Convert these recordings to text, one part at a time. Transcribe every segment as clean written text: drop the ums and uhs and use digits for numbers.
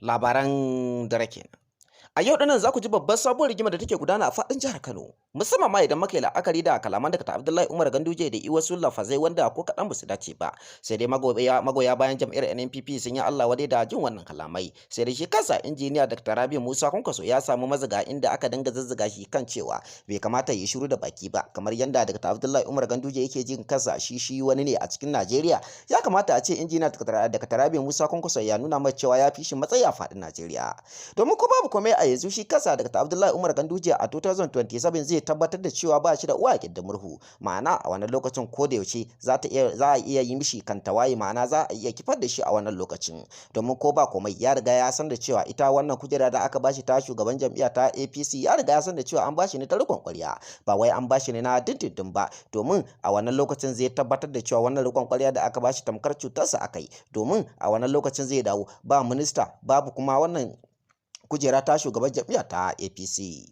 Labaran dare kenan. A yau dinnan za ku ji babbar sabuwar rigimar da take gudana a faɗin jihar Kano, musamman ma idan muka yi la'akari da kalaman Dr. Abdullahi Umar Ganduje da wasu lafazai wanda ko kaɗan ba su dace ba. Sai dai magoya bayan jam'iyyar NNPP sun yi Allah wadai da jin wannan kalamai. Sai dai shi kansa injiniya Dr. Rabi Musa Kwankwaso ya samu mazaga inda aka dinga zazzaga shi kan cewa bai kamata ya shiru da baki ba, kamar yanda Dr. Abdullahi Umar Ganduje yake jin kansa shi wani ne a cikin Najeriya. Ya kamata a ce injiniya Dr. Rabi Musa Kwankwaso ya nuna mai cewa ya fi shi matsayi a faɗin Najeriya. Domin ko babu komai a yanzu shi kansa Dr. Abdullahi Umar Ganduje a 2027 zai tabbatar da cewa ba shi da uwa a murhu, ma'ana a wannan lokacin ko da yaushe za a iya yi mishi kantawaye, ma'ana za a iya kifar da shi a wannan lokacin. Domin ko ba komai ya riga ya san da cewa ita wannan kujera da aka bashi ta shugaban jam'iyya ta APC, ya riga ya san da cewa an bashi ne ta rikon ƙwarya, ba wai an bashi ne na dindindin ba. Domin a wannan lokacin zai tabbatar da cewa wannan rikon ƙwarya da aka bashi tamkar cutarsa akai, domin a wannan lokacin zai dawo ba minista babu kuma wannan kujera ta shugaban jam'iyya ta APC.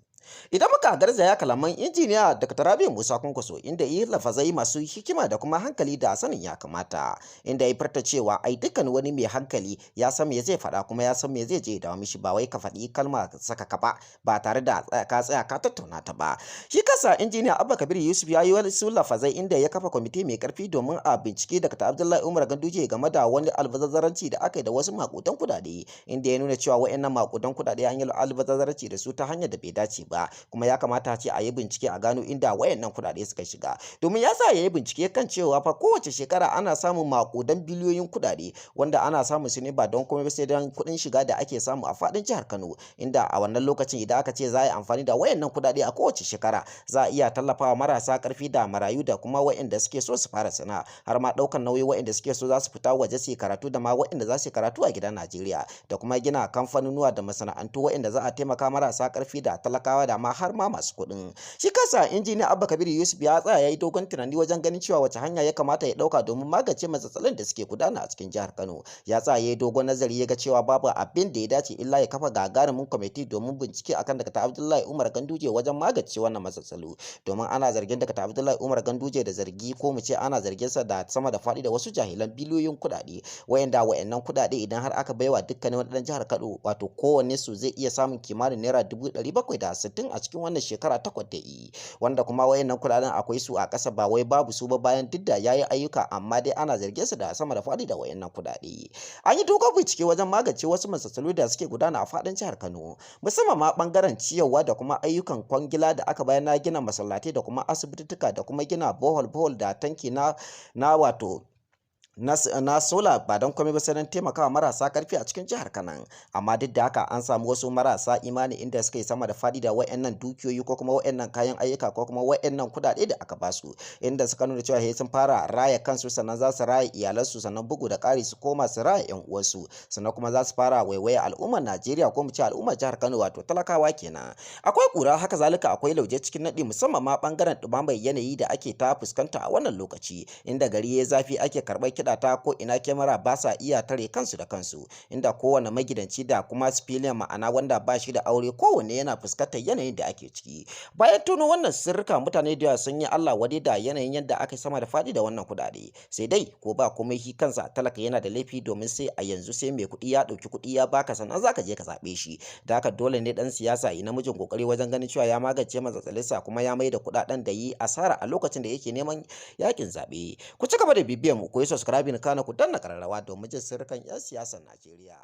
Idan muka garzaya kalaman injiniya Dr. Rabi Musa Kwankwaso, inda yi lafazai masu hikima da kuma hankali da sanin ya kamata, inda ya furta cewa ai dukkan wani mai hankali ya san me zai faɗa kuma ya san me zai je ya dawo mishi, ba wai ka faɗi kalma saka ka ba tare da ka tsaya ka tattauna ta ba. Shi kansa injiniya Abba Kabir Yusuf ya yi wasu lafazai inda ya kafa kwamiti mai karfi domin a bincike Dr. Abdullahi Umar Ganduje game da wani albazazzaranci da aka yi da wasu makudan kudade, inda ya nuna cewa wa'annan makudan kudade an yi albazazzaranci da su ta hanyar da bai dace ba, kuma ya kamata a ce a yi bincike a gano inda wayannan kuɗaɗe suka shiga. Domin ya sa ya yi bincike kan cewa fa kowace shekara ana samun makudan biliyoyin kuɗaɗe wanda ana samun su ne ba don komai ba sai don kuɗin shiga da ake samu a faɗin jihar Kano, inda a wannan lokacin idan aka ce za a yi amfani da wayannan kuɗaɗe a kowace shekara za a iya tallafawa marasa ƙarfi da marayu da kuma wayanda suke so su fara sana'a, har ma ɗaukan nauyi wayanda suke so za su fita waje su yi karatu da ma wayanda za su yi karatu a gidan Najeriya, da kuma gina kamfanonuwa da masana'antu wayanda za a taimaka marasa ƙarfi da talakawa da ma har ma masu kuɗin. Shi kansa injiniya Abba Kabir Yusuf ya tsaya ya yi dogon tunani wajen ganin cewa wace hanya ya kamata ya ɗauka domin magance matsalolin da suke gudana a cikin jihar Kano. Ya tsaya ya yi dogon nazari ya ga cewa babu abin da ya dace illa ya kafa gagarumin kwamiti domin bincike akan Dr. Abdullahi Umar Ganduje wajen magance wannan matsaloli. Domin ana zargin Dr. Abdullahi Umar Ganduje da zargi, ko mu ce ana zargin sa da sama da faɗi da wasu jahilan biliyoyin kuɗaɗe, wayannan kuɗaɗe idan har aka baiwa dukkanin wani ɗan jihar Kano, wato kowanne su zai iya samun kimanin naira 760 a cikin wannan shekara takwas da yi, wanda kuma wayannan kuɗaɗen akwai su a ƙasa ba wai babu su ba, bayan duk da yayi ayyuka amma dai ana zargin su da sama da faɗi da wayannan kuɗaɗe. An yi dogon bincike wajen magance wasu matsaloli da suke gudana a faɗin jihar Kano, musamman ma ɓangaren ciyarwa da kuma ayyukan kwangila da aka bayar na gina masallatai da kuma asibitituka da kuma gina bohol da tanki na wato na sola, ba don komai ba sai don taimakawa marasa karfi a cikin jihar Kano. Amma duk da haka an samu wasu marasa imani inda suka yi sama da fadi da wayannan dukiyoyi ko kuma wayannan kayan ayyuka ko kuma wayannan kuɗaɗe da aka basu, inda suka nuna cewa sun fara raya kansu, sannan za su raya iyalansu, sannan bugu da ƙari su koma su raya ƴan uwansu, sannan kuma za su fara waiwaye al'ummar Najeriya ko mu ce al'ummar jihar Kano, wato talakawa kenan. Akwai ƙura, haka zalika akwai lauje cikin naɗi, musamman ma ɓangaren ɗumamar yanayi da ake ta fuskanta a wannan lokaci, inda gari ya zafi ake karɓar kiɗa ta ko ina kyamara ba sa iya tare kansu da kansu, inda kowane magidanci da kuma civilian, ma'ana wanda ba shi da aure, kowanne yana fuskantar yanayin da ake ciki. Bayan tono wannan sirrika, mutane da yawa sun yi Allah wadai da yanayin yadda aka sama da faɗi da wannan kuɗaɗe. Sai dai ko ba komai shi kansa talaka yana da laifi, domin sai a yanzu sai mai kuɗi ya ɗauki kuɗi ya baka sannan zaka je ka zaɓe shi. Da haka dole ne ɗan siyasa yi namijin kokari wajen ganin cewa ya magance matsatsalinsa kuma ya mai da kuɗaɗen da yi asara a lokacin da yake neman yakin zaɓe. Ku ci gaba da bibiyar mu, ku yi subscribing kana ku danna ƙararrawa domin jin sirrikan 'yan siyasar Najeriya.